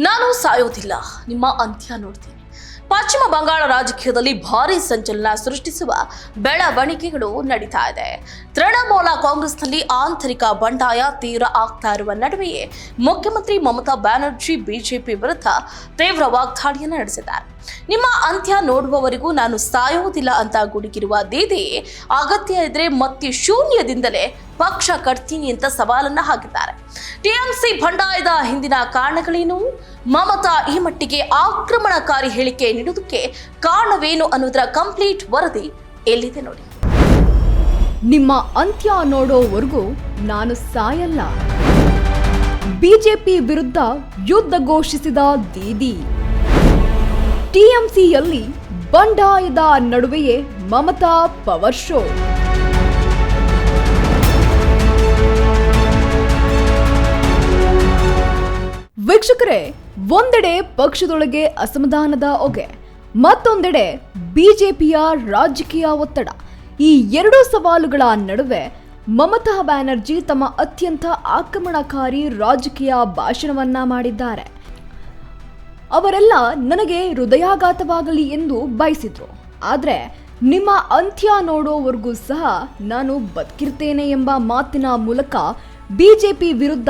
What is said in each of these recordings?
ನಾನು ಸಾಯೋದಿಲ್ಲ, ನಿಮ್ಮ ಅಂತ್ಯ ನೋಡ್ತೀನಿ. ಪಶ್ಚಿಮ ಬಂಗಾಳ ರಾಜಕೀಯದಲ್ಲಿ ಭಾರೀ ಸಂಚಲನ ಸೃಷ್ಟಿಸುವ ಬೆಳವಣಿಗೆಗಳು ನಡೀತಾ ಇದೆ. ತೃಣಮೂಲ ಕಾಂಗ್ರೆಸ್ನಲ್ಲಿ ಆಂತರಿಕ ಬಂಡಾಯ ತೀವ್ರ ಆಗ್ತಾ ಇರುವ ನಡುವೆಯೇ ಮುಖ್ಯಮಂತ್ರಿ ಮಮತಾ ಬ್ಯಾನರ್ಜಿ ಬಿಜೆಪಿ ವಿರುದ್ಧ ತೀವ್ರ ವಾಗ್ದಾಳಿಯನ್ನು ನಡೆಸಿದ್ದಾರೆ. ನಿಮ್ಮ ಅಂತ್ಯ ನೋಡುವವರೆಗೂ ನಾನು ಸಾಯೋದಿಲ್ಲ ಅಂತ ಗುಡುಗಿರುವ ದೀದಿ ಅಗತ್ಯ ಇದ್ರೆ ಮತ್ತೆ ಶೂನ್ಯದಿಂದಲೇ ಪಕ್ಷ ಕಟ್ತೀನಿ ಅಂತ ಸವಾಲನ್ನ ಹಾಕಿದ್ದಾರೆ. ಟಿಎಂಸಿ ಬಂಡಾಯದ ಹಿಂದಿನ ಕಾರಣಗಳೇನು, ಮಮತಾ ಈ ಮಟ್ಟಿಗೆ ಆಕ್ರಮಣಕಾರಿ ಹೇಳಿಕೆ ನೀಡುವುದಕ್ಕೆ ಕಾರಣವೇನು ಅನ್ನೋದರ ಕಂಪ್ಲೀಟ್ ವರದಿ ಎಲ್ಲಿದೆ ನೋಡಿ. ನಿಮ್ಮ ಅಂತ್ಯ ನೋಡೋವರೆಗೂ ನಾನು ಸಾಯಲ್ಲ. ಬಿಜೆಪಿ ವಿರುದ್ಧ ಯುದ್ಧ ಘೋಷಿಸಿದ ದೀದಿ. ಟಿಎಂಸಿಯಲ್ಲಿ ಬಂಡಾಯದ ನಡುವೆಯೇ ಮಮತಾ ಪವರ್ ಶೋ. ವೀಕ್ಷಕರೇ, ಒಂದೆಡೆ ಪಕ್ಷದೊಳಗೆ ಅಸಮಾಧಾನದ ಹೊಗೆ, ಮತ್ತೊಂದೆಡೆ ಬಿಜೆಪಿಯ ರಾಜಕೀಯ ಒತ್ತಡ. ಈ ಎರಡೂ ಸವಾಲುಗಳ ನಡುವೆ ಮಮತಾ ಬ್ಯಾನರ್ಜಿ ತಮ್ಮ ಅತ್ಯಂತ ಆಕ್ರಮಣಕಾರಿ ರಾಜಕೀಯ ಭಾಷಣವನ್ನ ಮಾಡಿದ್ದಾರೆ. ಅವರೆಲ್ಲ ನನಗೆ ಹೃದಯಾಘಾತವಾಗಲಿ ಎಂದು ಬಯಸಿದ್ರು, ಆದ್ರೆ ನಿಮ್ಮ ಅಂತ್ಯ ನೋಡೋವರೆಗೂ ಸಹ ನಾನು ಬದುಕಿರ್ತೇನೆ ಎಂಬ ಮಾತಿನ ಮೂಲಕ ಬಿಜೆಪಿ ವಿರುದ್ಧ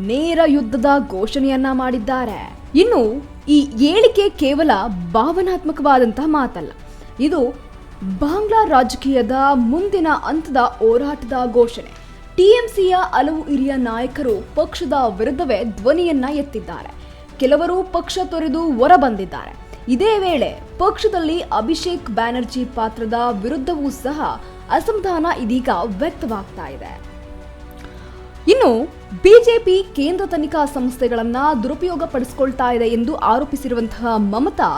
ನೇರ ಯುದ್ಧದ ಘೋಷಣೆಯನ್ನ ಮಾಡಿದ್ದಾರೆ. ಇನ್ನು ಈ ಹೇಳಿಕೆ ಕೇವಲ ಭಾವನಾತ್ಮಕವಾದಂತಹ ಮಾತಲ್ಲ, ಇದು ಬಾಂಗ್ಲಾ ರಾಜಕೀಯದ ಮುಂದಿನ ಹಂತದ ಹೋರಾಟದ ಘೋಷಣೆ. ಟಿಎಂಸಿಯ ಹಲವು ಹಿರಿಯ ನಾಯಕರು ಪಕ್ಷದ ವಿರುದ್ಧವೇ ಧ್ವನಿಯನ್ನ ಎತ್ತಿದ್ದಾರೆ. ಕೆಲವರು ಪಕ್ಷ ತೊರೆದು ಹೊರ ಬಂದಿದ್ದಾರೆ. ಇದೇ ವೇಳೆ ಪಕ್ಷದಲ್ಲಿ ಅಭಿಷೇಕ್ ಬ್ಯಾನರ್ಜಿ ಪಾತ್ರದ ವಿರುದ್ಧವೂ ಸಹ ಅಸಮಾಧಾನ ಇದೀಗ ವ್ಯಕ್ತವಾಗ್ತಾ ಇದೆ. ಇನ್ನು ಬಿಜೆಪಿ ಕೇಂದ್ರ ತನಿಖಾ ಸಂಸ್ಥೆಗಳನ್ನ ದುರುಪಯೋಗ ಪಡಿಸಿಕೊಳ್ತಾ ಇದೆ ಎಂದು ಆರೋಪಿಸಿರುವಂತಹ ಮಮತಾ,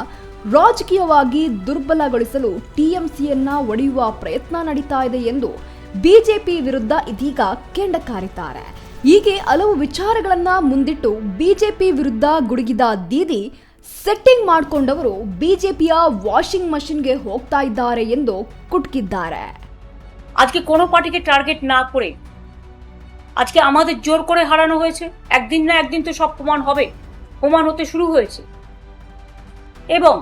ರಾಜಕೀಯವಾಗಿ ದುರ್ಬಲಗೊಳಿಸಲು ಟಿಎಂಸಿಯನ್ನ ಒಡೆಯುವ ಪ್ರಯತ್ನ ನಡೀತಾ ಇದೆ ಎಂದು ಬಿಜೆಪಿ ವಿರುದ್ಧ ಇದೀಗ ಕೆಂಡ ಕಾರಿದ್ದಾರೆ. ಹೀಗೆ ಹಲವು ವಿಚಾರಗಳನ್ನ ಮುಂದಿಟ್ಟು ಬಿಜೆಪಿ ವಿರುದ್ಧ ಗುಡುಗಿದ ದೀದಿ, ಸೆಟ್ಟಿಂಗ್ ಮಾಡಿಕೊಂಡವರು ಬಿಜೆಪಿಯ ವಾಷಿಂಗ್ ಮಷಿನ್ಗೆ ಹೋಗ್ತಾ ಇದ್ದಾರೆ ಎಂದು ಕುಟ್ಕಿದ್ದಾರೆ. আজকে কোনো পার্টিকে টার্গেট না করে আজকে আমাদের জোর করে হারানো হয়েছে। একদিন না একদিন তো সব প্রমাণ হবে, প্রমাণ হতে শুরু হয়েছে। এবং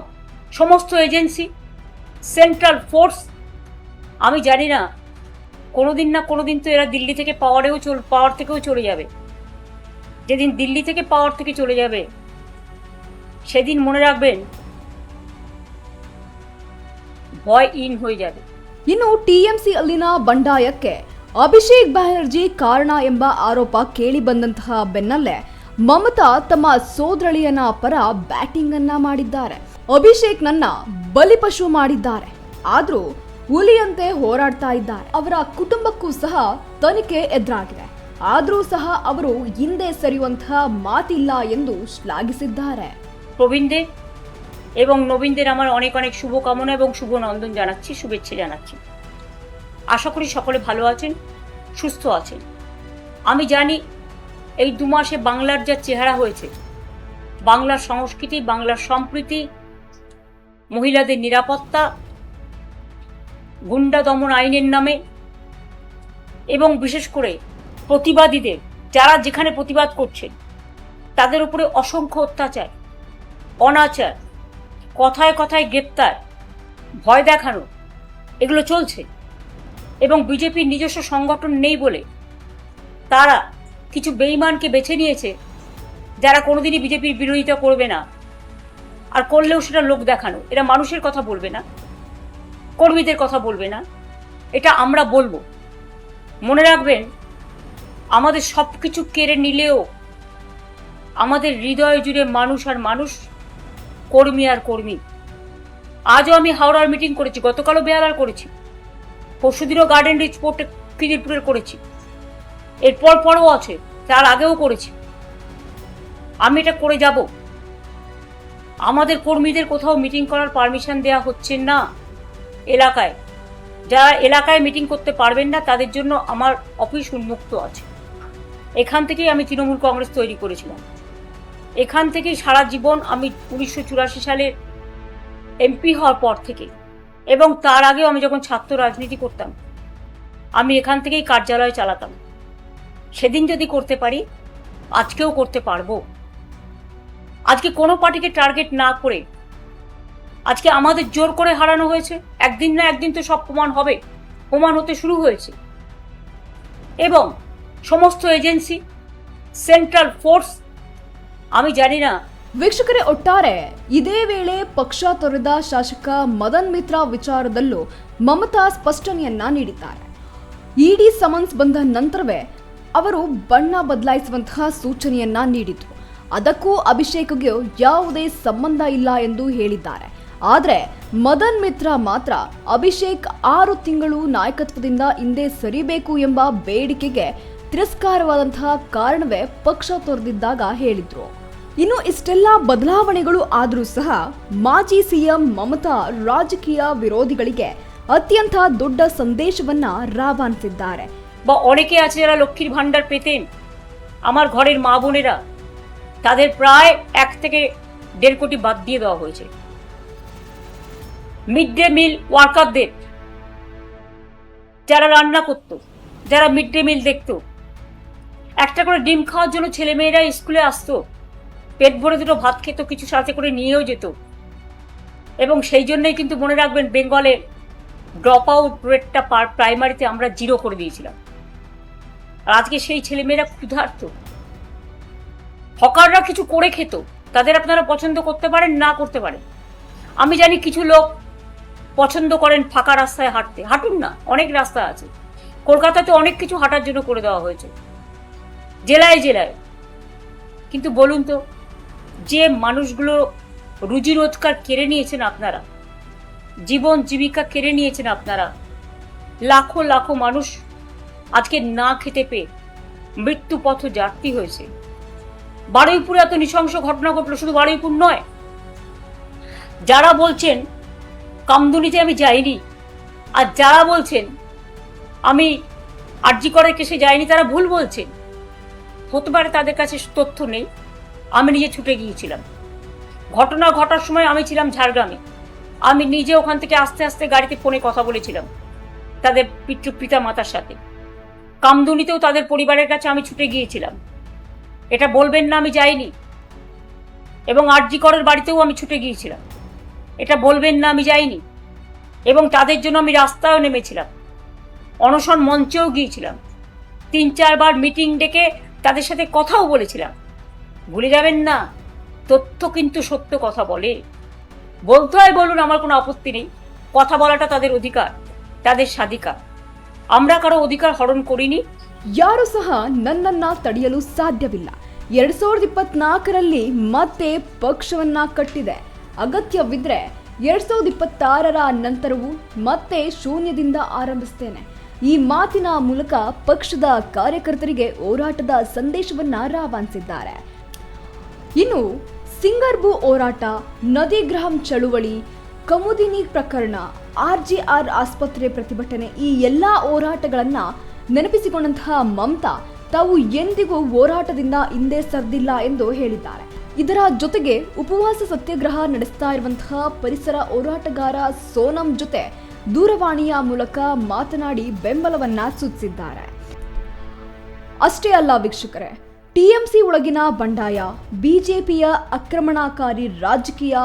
সমস্ত এজেন্সি, সেন্ট্রাল ফোর্স, আমি জানি না কোনোদিন না কোনোদিন তো এরা দিল্লি থেকে পাওয়ার থেকেও চলে যাবে। যেদিন দিল্লি থেকে পাওয়ার থেকে চলে যাবে সেদিন মনে রাখবেন ভয় ইন হয়ে যাবে। ಇನ್ನು ಟಿಎಂಸಿ ಅಲ್ಲಿನ ಬಂಡಾಯಕ್ಕೆ ಅಭಿಷೇಕ್ ಬ್ಯಾನರ್ಜಿ ಕಾರಣ ಎಂಬ ಆರೋಪ ಕೇಳಿ ಬಂದಂತಹ ಬೆನ್ನಲ್ಲೇ ಮಮತಾ ತಮ್ಮ ಸೋದರಳಿಯನ ಪರ ಬ್ಯಾಟಿಂಗ್ ಅನ್ನ ಮಾಡಿದ್ದಾರೆ. ಅಭಿಷೇಕ್ ನನ್ನ ಬಲಿಪಶು ಮಾಡಿದ್ದಾರೆ, ಆದ್ರೂ ಹುಲಿಯಂತೆ ಹೋರಾಡ್ತಾ ಇದ್ದಾರೆ. ಅವರ ಕುಟುಂಬಕ್ಕೂ ಸಹ ತನಿಖೆ ಎದುರಾಗಿದೆ, ಆದ್ರೂ ಸಹ ಅವರು ಹಿಂದೆ ಸರಿಯುವಂತಹ ಮಾತಿಲ್ಲ ಎಂದು ಶ್ಲಾಘಿಸಿದ್ದಾರೆ. প্রবীণদের এবং নবীনদের আমার অনেক অনেক শুভকামনা এবং শুভ নন্দন জানাচ্ছি, শুভেচ্ছা জানাচ্ছি। আশা করি সকলে ভালো আছেন, সুস্থ আছেন। আমি জানি এই 2 মাসে বাংলার যা চেহারা হয়েছে, বাংলার সংস্কৃতি, বাংলার সম্প্রীতি, মহিলাদের নিরাপত্তা, গুন্ডা দমন আইনের নামে এবং বিশেষ করে প্রতিবাদীদের, যারা যেখানে প্রতিবাদ করছেন তাদের উপরে অসংখ্য অত্যাচার, অনাচার, কথায় কথায় গ্রেপ্তার, ভয় দেখানো, এগুলো চলছে। এবং বিজেপির নিজস্ব সংগঠন নেই বলে তারা কিছু বেঈমানকে বেছে নিয়েছে, যারা কোনোদিনই বিজেপির বিরোধিতা করবে না, আর করলেও সেটা লোক দেখানো। এরা মানুষের কথা বলবে না, কর্মীদের কথা বলবে না, এটা আমরা বলবো। মনে রাখবেন, আমাদের সব কিছু কেড়ে নিলেও আমাদের হৃদয় জুড়ে মানুষ আর মানুষ, কর্মী আর কর্মী। আজও আমি হাওড়ার মিটিং করেছি, গতকালও বেহালার করেছি, পরশুদিনও গার্ডেন রিচ পোর্টে খিদিরপুরের করেছি, এরপর পরও আছে, তার আগেও করেছি। আমি এটা করে যাব। আমাদের কর্মীদের কোথাও মিটিং করার পারমিশন দেওয়া হচ্ছে না এলাকায়। যারা এলাকায় মিটিং করতে পারবেন না তাদের জন্য আমার অফিস উন্মুক্ত আছে। এখান থেকেই আমি তৃণমূল কংগ্রেস তৈরি করেছিলাম, এখান থেকেই সারা জীবন আমি 1984 সালে এমপি হওয়ার পর থেকে, এবং তার আগেও আমি যখন ছাত্র রাজনীতি করতাম আমি এখান থেকেই কার্যালয় চালাতাম। সেদিন যদি করতে পারি আজকেও করতে পারবো। আজকে কোনো পার্টিকে টার্গেট না করে আজকে আমাদের জোর করে হারানো হয়েছে। একদিন না একদিন তো সব প্রমাণ হবে, প্রমাণ হতে শুরু হয়েছে। এবং সমস্ত এজೆನ್ಸಿ, ಸೆಂಟ್ರಲ್ ಫೋರ್ಸ್, আমি জানি না। ವೀಕ್ಷಕರೇ, ಒಟ್ಟಾರೆ ಇದೇ ವೇಳೆ ಪಕ್ಷ ತೊರೆದ ಶಾಸಕ ಮದನ್ ಮಿತ್ರ ವಿಚಾರದಲ್ಲೂ ಮಮತಾ ಸ್ಪಷ್ಟನೆಯನ್ನ ನೀಡಿದ್ದಾರೆ. ಇಡಿ ಸಮನ್ಸ್ ಬಂದ ನಂತರವೇ ಅವರು ಬಣ್ಣ ಬದಲಾಯಿಸುವಂತಹ ಸೂಚನೆಯನ್ನ ನೀಡಿದ್ರು. ಅದಕ್ಕೂ ಅಭಿಷೇಕ್ಗೆ ಯಾವುದೇ ಸಂಬಂಧ ಇಲ್ಲ ಎಂದು ಹೇಳಿದ್ದಾರೆ. ಆದರೆ ಮದನ್ ಮಿತ್ರ ಮಾತ್ರ ಅಭಿಷೇಕ್ 6 ತಿಂಗಳು ನಾಯಕತ್ವದಿಂದ ಹಿಂದೆ ಸರಿಬೇಕು ಎಂಬ ಬೇಡಿಕೆಗೆ ತಿರಸ್ಕಾರವಾದಂತಹ ಕಾರಣವೇ ಪಕ್ಷ ತೊರೆದಿದ್ದಾಗ ಹೇಳಿದ್ರು. ಇನ್ನು ಇಷ್ಟೆಲ್ಲ ಬದಲಾವಣೆಗಳು ಆದರೂ ಸಹ ಮಾಜಿ ಸಿಎಂ ಮಮತಾ ರಾಜಕೀಯ ವಿರೋಧಿಗಳಿಗೆ ಅತ್ಯಂತ ದೊಡ್ಡ ಸಂದೇಶವನ್ನ ರವಾನಿಸಿದ್ದಾರೆ. বা অনেকে আছে যারা লক্ষ্মীর ভান্ডার পেতেন, আমার ঘরের মা বোনেরা, তাদের প্রায় 1 থেকে 1.5 কোটি বাদ দিয়ে দেওয়া হয়েছে। মিড ডে মিল ওয়ার্কারদের, যারা রান্না করতো, যারা মিড ডে মিল দেখতো, একটা করে ডিম খাওয়ার জন্য ছেলেমেয়েরা স্কুলে আসতো, পেট ভরে দুটো ভাত খেত, কিছু সাথে করে নিয়েও যেত। এবং সেই জন্যই কিন্তু মনে রাখবেন, বেঙ্গলে ড্রপ আউট রেটটা প্রাইমারিতে আমরা 0 করে দিয়েছিলাম। আর আজকে সেই ছেলেমেয়েরা ক্ষুধার্ত। হকাররা কিছু করে খেত, তাদের আপনারা পছন্দ করতে পারেন, না করতে পারেন। আমি জানি কিছু লোক পছন্দ করেন ফাঁকা রাস্তায় হাঁটতে, হাঁটুন না, অনেক রাস্তা আছে। কলকাতাতে অনেক কিছু হাঁটার জন্য করে দেওয়া হয়েছে, জেলায় জেলায়। কিন্তু বলুন তো, যে মানুষগুলো রুজি রোজগার কেড়ে নিয়েছেন আপনারা, জীবন জীবিকা কেড়ে নিয়েছেন আপনারা, লাখো লাখো মানুষ আজকে না খেতে পেয়ে মৃত্যু পথ যাত্রী হয়েছে। বারুইপুরে এত নৃশংস ঘটনা ঘটলো, শুধু বারুইপুর নয়। যারা বলছেন কামদুনিতে আমি যাইনি, আর যারা বলছেন আমি আরজি করের কেসে যাইনি, তারা ভুল বলছেন। হতে পারে তাদের কাছে তথ্য নেই। আমি নিজে ছুটে গিয়েছিলাম। ঘটনা ঘটার সময় আমি ছিলাম ঝাড়গ্রামে। আমি নিজে ওখান থেকে আস্তে আস্তে গাড়িতে ফোনে কথা বলেছিলাম তাদের পিতা মাতার সাথে। কামদুনিতেও তাদের পরিবারের কাছে আমি ছুটে গিয়েছিলাম। এটা বলবেন না আমি যাইনি। এবং আরজি করের বাড়িতেও আমি ছুটে গিয়েছিলাম। এটা বলবেন না আমি যাইনি। এবং তাদের জন্য আমি রাস্তায়ও নেমেছিলাম, অনশন মঞ্চেও গিয়েছিলাম, 3-4 বার মিটিং ডেকে তাদের সাথে কথাও বলেছিলাম। ভুলে যাবেন না, তথ্য কিন্তু সত্য কথা বলে। বলতে হয় বলুন, আমার কোনো আপত্তি নেই। কথা বলাটা তাদের অধিকার, তাদের স্বাধিকার। আমরা কারো অধিকার ಹರಣ করিনি। ಯಾರು ಸಹ ನನ್ನನ್ನ ತಡೆಯಲು ಸಾಧ್ಯವಿಲ್ಲ. 2024ರಲ್ಲಿ ಮತ್ತೆ ಪಕ್ಷವನ್ನ ಕಟ್ಟಿದೆ. ಅಗತ್ಯವಿದ್ರೆ 2026ರ ನಂತರವೂ ಮತ್ತೆ ಶೂನ್ಯದಿಂದ ಆರಂಭಿಸ್ತೇನೆ. ಈ ಮಾತಿನ ಮೂಲಕ ಪಕ್ಷದ ಕಾರ್ಯಕರ್ತರಿಗೆ ಹೋರಾಟದ ಸಂದೇಶವನ್ನ ರವಾನಿಸಿದ್ದಾರೆ. ಇನ್ನು ಸಿಂಗರ್ಬು ಹೋರಾಟ, ನದಿಗ್ರಹಂ ಚಳುವಳಿ, ಕಮುದಿನಿ ಪ್ರಕರಣ, ಆರ್ಜಿಆರ್ ಆಸ್ಪತ್ರೆ ಪ್ರತಿಭಟನೆ, ಈ ಎಲ್ಲ ಹೋರಾಟಗಳನ್ನ ನೆನಪಿಸಿಕೊಂಡಂತಹ ಮಮತಾ ತಾವು ಎಂದಿಗೂ ಹೋರಾಟದಿಂದ ಹಿಂದೆ ಸರಿದಿಲ್ಲ ಎಂದು ಹೇಳಿದ್ದಾರೆ. ಇದರ ಜೊತೆಗೆ ಉಪವಾಸ ಸತ್ಯಾಗ್ರಹ ನಡೆಸ್ತಾ ಇರುವಂತಹ ಪರಿಸರ ಹೋರಾಟಗಾರ ಸೋನಂ ಜೊತೆ ದೂರವಾಣಿಯ ಮೂಲಕ ಮಾತನಾಡಿ ಬೆಂಬಲವನ್ನ ಸೂಚಿಸಿದ್ದಾರೆ. ಅಷ್ಟೇ ಅಲ್ಲ ವೀಕ್ಷಕರೇ, ಟಿಎಂಸಿ ಒಳಗಿನ ಬಂಡಾಯ, ಬಿಜೆಪಿಯ ಆಕ್ರಮಣಕಾರಿ ರಾಜಕೀಯ,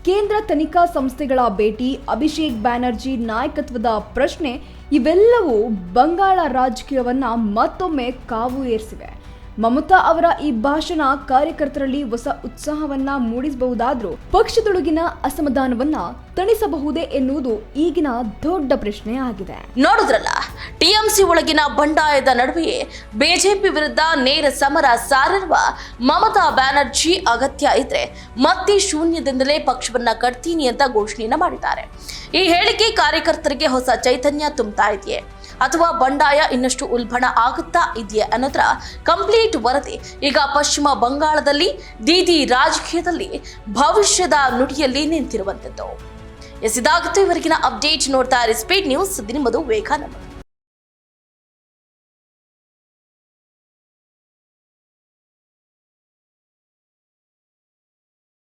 ಕೇಂದ್ರ ತನಿಖಾ ಸಂಸ್ಥೆಗಳ ಭೇಟಿ, ಅಭಿಷೇಕ್ ಬ್ಯಾನರ್ಜಿ ನಾಯಕತ್ವದ ಪ್ರಶ್ನೆ ಇವೆಲ್ಲವೂ ಬಂಗಾಳ ರಾಜಕೀಯವನ್ನ ಮತ್ತೊಮ್ಮೆ ಕಾವು ಏರಿಸಿವೆ. ಮಮತಾ ಅವರ ಈ ಭಾಷಣ ಕಾರ್ಯಕರ್ತರಲ್ಲಿ ಹೊಸ ಉತ್ಸಾಹವನ್ನ ಮೂಡಿಸಬಹುದಾದ್ರೂ ಪಕ್ಷದೊಳಗಿನ ಅಸಮಾಧಾನವನ್ನ ತಣಿಸಬಹುದೇ ಎನ್ನುವುದು ಈಗಿನ ದೊಡ್ಡ ಪ್ರಶ್ನೆ ಆಗಿದೆ. ನೋಡಿದ್ರಲ್ಲ, ಟಿಎಂಸಿ ಒಳಗಿನ ಬಂಡಾಯದ ನಡುವೆಯೇ ಬಿಜೆಪಿ ವಿರುದ್ಧ ನೇರ ಸಮರ ಸಾರಿರುವ ಮಮತಾ ಬ್ಯಾನರ್ಜಿ ಅಗತ್ಯ ಇದ್ರೆ ಮತ್ತೆ ಶೂನ್ಯದಿಂದಲೇ ಪಕ್ಷವನ್ನ ಕಟ್ತೀನಿ ಅಂತ ಘೋಷಣೆಯನ್ನ ಮಾಡಿದ್ದಾರೆ. ಈ ಹೇಳಿಕೆ ಕಾರ್ಯಕರ್ತರಿಗೆ ಹೊಸ ಚೈತನ್ಯ ತುಂಬುತ್ತಾ ಇದೆಯೇ ಅಥವಾ ಬಂಡಾಯ ಇನ್ನಷ್ಟು ಉಲ್ಬಣ ಆಗುತ್ತಾ ಇದೆಯೇ ಅನ್ನೋದರ ಕಂಪ್ಲೀಟ್ ವರದಿ ಈಗ ಪಶ್ಚಿಮ ಬಂಗಾಳದಲ್ಲಿ ದೀದಿ ರಾಜಕೀಯದಲ್ಲಿ ಭವಿಷ್ಯದ ನುಡಿಯಲ್ಲಿ ನಿಂತಿರುವಂತದ್ದು. ಇದಾಗುತ್ತೆ ಇವರೆಗಿನ ಅಪ್ಡೇಟ್. ನೋಡ್ತಾ ಇರಿ ಸ್ಪೀಡ್ ನ್ಯೂಸ್. ನಿಮ್ಮದು ವೇಗ.